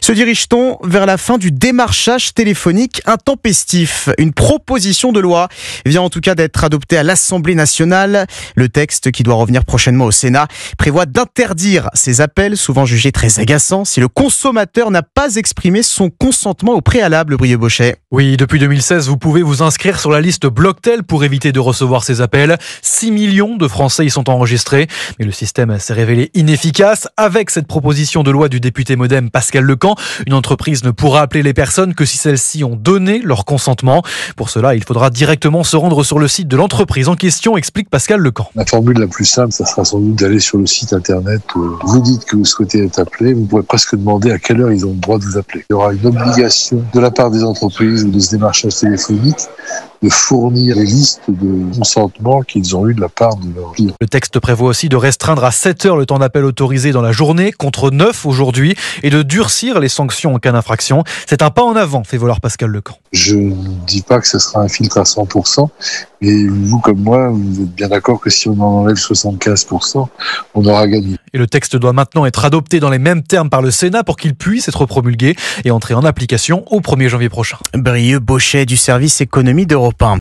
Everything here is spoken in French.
Se dirige-t-on vers la fin du démarchage téléphonique intempestif? Une proposition de loi vient en tout cas d'être adoptée à l'Assemblée nationale. Le texte, qui doit revenir prochainement au Sénat, prévoit d'interdire ces appels, souvent jugés très agaçants, si le consommateur n'a pas exprimé son consentement au préalable, Brieux Bochet. Oui, depuis 2016, vous pouvez vous inscrire sur la liste Blocktel pour éviter de recevoir ces appels. 6 millions de Français y sont enregistrés. Mais le système s'est révélé inefficace. Avec cette proposition de loi du député Modem Pascal Lecamp, une entreprise ne pourra appeler les personnes que si celles-ci ont donné leur consentement. Pour cela, il faudra directement se rendre sur le site de l'entreprise en question, explique Pascal Lecamp. La formule la plus simple, ça sera sans doute d'aller sur le site internet où vous dites que vous souhaitez être appelé. Vous pourrez presque demander à quelle heure ils ont le droit de vous appeler. Il y aura une obligation de la part des entreprises ou de ce démarchage téléphonique de fournir les listes de consentement qu'ils ont eu de la part de leurs clients. Le texte prévoit aussi de restreindre à 7 heures le temps d'appel autorisé dans la journée, contre 9 aujourd'hui, et de durcir les sanctions en cas d'infraction. C'est un pas en avant, fait valoir Pascal Lecamp. Je ne dis pas que ce sera un filtre à 100%, mais vous comme moi, vous êtes bien d'accord que si on en enlève 75%, on aura gagné. Et le texte doit maintenant être adopté dans les mêmes termes par le Sénat pour qu'il puisse être promulgué et entrer en application au 1er janvier prochain. Brieux Bochet du service économie d'Europe 1.